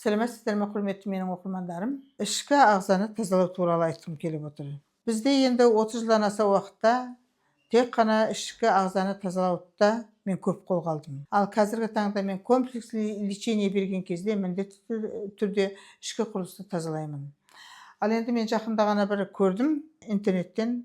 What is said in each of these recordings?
Сәлеметсіздер ме, құрметті менің оқырмандарым? Ішкі ағзаны тазалау туралы айтқым келіп отыр. Бізде енді 30 жылдан аса уақытта тек қана ішкі ағзаны тазалауда мен көп қолға алдым. Ал қазіргі таңда мен комплекслі лечение берген кезде міндетті түрде ішкі құрылысты тазалаймын. Ал енді мен жақында ғана бір көрдім интернеттен,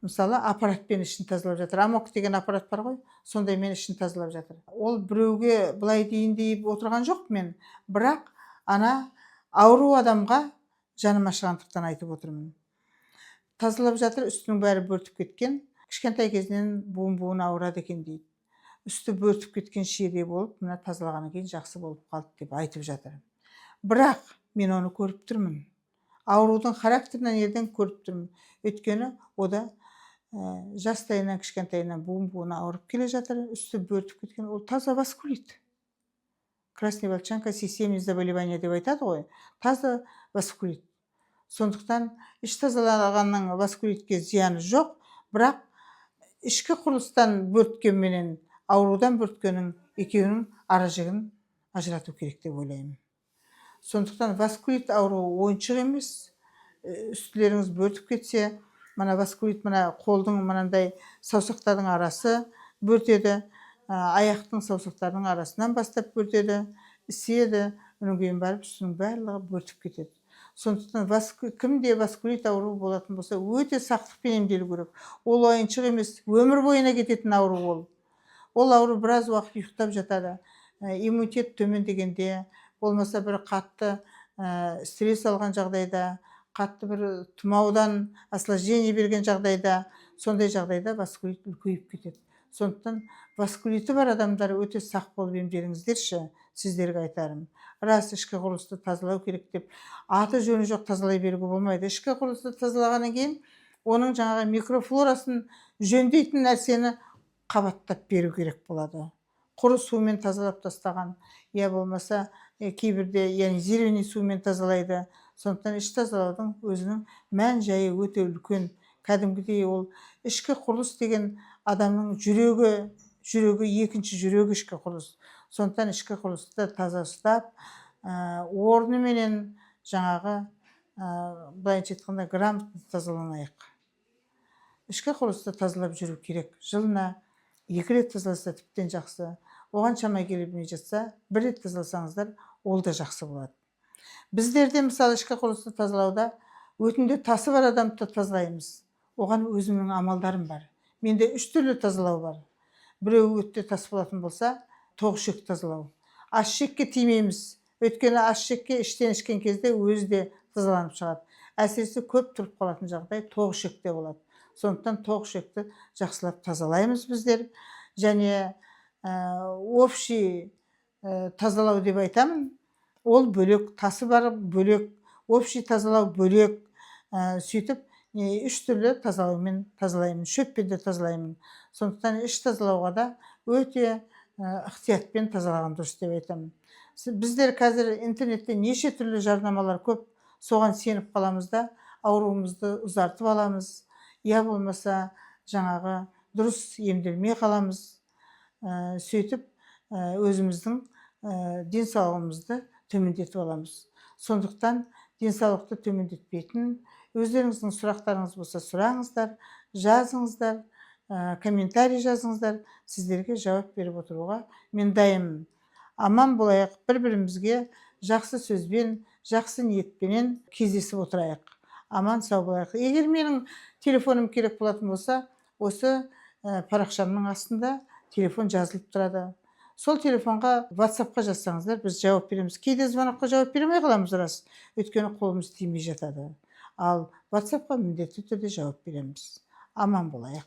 мысалы аппаратпен ішін тазалап жатыр. Амок деген аппарат бар ғой, сондаймен ішін тазалап жатыр. Ол біреуге былай дейін деп отырған жоқ мен, бірақ ана ауру адамға жаным ашығандықтан айтып отырмын. Тазалап жатыр, үстінің бәрі бөртіп кеткен. Кішкентай кезінен буын ауырады екен дейді. Үсті бөртіп кеткен шиедей болып, мына тазалағаннан кейін жақсы болып қалды деп айтып жатыр. Бірақ мен оны көріп тұрмын. Аурудың характерінен ерден көріп тұрмын. Өйткені ода жастайынан кішкентайынан буын ауырып келе жатыр, үсті бөртіп кеткен. Ол таза васкулит. Красный волчанка системный заболевание деп айтады ғой. Таза васкулит. Сондықтан іш тазалағанның васкулитке зияны жоқ, бірақ ішкі құрылыстан бөрткенменен аурудан бөрткеннің екеуінің ара-жігін ажырату керек деп ойлаймын. Сондықтан васкулит ауруы ойыншық емес. Үстілеріңіз бөртіп кетсе, мына васкулит мына қолдың мынандай саусақтардың арасы бөртеді, аяқтың саусақтарының арасынан бастап бөртеді, іседі, онан кейін барып үстінің барлығы бөртіп кетеді. Сондықтан кімде васкулит ауруы болатын болса, өте сақтықпен емделу керек. Ол ойыншық емес, өмір бойына кететін ауру ол. Ол ауру біраз уақыт ұйықтап жатады. Иммунитет төмендегенде, болмаса бір қатты стресс алған жағдайда, қатты бір тұмаудан осложнение берген жағдайда, сондай жағдайда васкулит үлкейіп кетеді. Сондықтан васкулиті бар адамдар өте сақ болып емделіңіздерші, сіздерге айтарым. Рас, ішкі құрылысты тазалау керек деп, аты жөні жоқ тазалай беруге болмайды. Ішкі құрылысты тазалағаннан кейін, оның жаңағы микрофлорасын жөндейтін нәрсені қабаттап беру керек болады. Құры сумен тазалап тастаған, я болмаса кейбірде ионизированный сумен тазалайды. Сондықтан іш тазалаудың өзінің мән жайы өте үлкен. Кәдімгідей ол ішкі құрылыс деген адамның жүрегі екінші жүрегі ішкі құрылыс. Сондықтан ішкі құрылысты таза ұстап, орныменен жаңағы былайынша айтқанда грамотно тазаланайық. Ішкі құрылысты тазалап жүру керек. Жылына 2 рет тазаласа тіптен жақсы. Оған шамай келмей жатса, 1 рет тазаласаңыздар, ол да жақсы болады. Біздерде мысалы ішкі құрылысты тазалауда өтінде тасы бар адамды тазалаймыз. Оған өзімнің амалдарым бар. Менде 3 түрлі тазалау бар. Біреуі өтте тас болатын болса, тоғышек тазалау. Аш-ішекке тимейміз. Өйткені аш-ішекке іштен ішкен кезде өзі де тазаланып шығады. Әсіресе көп тұрып қалатын жағдай тоғышекте болады. Сондықтан тоғышекті жақсылап тазалаймыз біздер. Және общий тазалау деп айтамын. Ол бөлек, тасы бар бөлек, общий тазалау бөлек. Сөйтіп 3 түрлі тазалаумен тазалаймын, шөппен де тазалаймын. Сондықтан іш тазалауға да өте ықтиятпен тазалаған дұрыс деп айтамын. Біздер қазір интернетте неше түрлі жарнамалар көп, соған сеніп қаламыз да, ауруымызды ұзартып аламыз. Я болмаса жаңағы дұрыс емделмей қаламыз. Сөйтіп өзіміздің денсаулығымызды төмендетіп аламыз. Сондықтан денсаулықты төмендетпейтін, өздеріңіздің сұрақтарыңыз болса сұраңыздар, жазыңыздар, комментарий жазыңыздар, сіздерге жауап беріп отыруға мен дайынмын. Аман болайық, бір-бірімізге жақсы сөзбен, жақсы ниетпенен кездесіп отырайық. Аман сау болайық. Егер менің телефоным керек болатын болса, осы парақшамның астында телефон жазылып тұрады. Сол телефонға WhatsApp-қа жазсаңыздар, біз жауап береміз. Кейде звонокқа жауап бермей қаламыз рас, өйткені қолымыз тимей жатады. Ал WhatsApp-қа міндетті түрде жауап береміз. Аман болайық.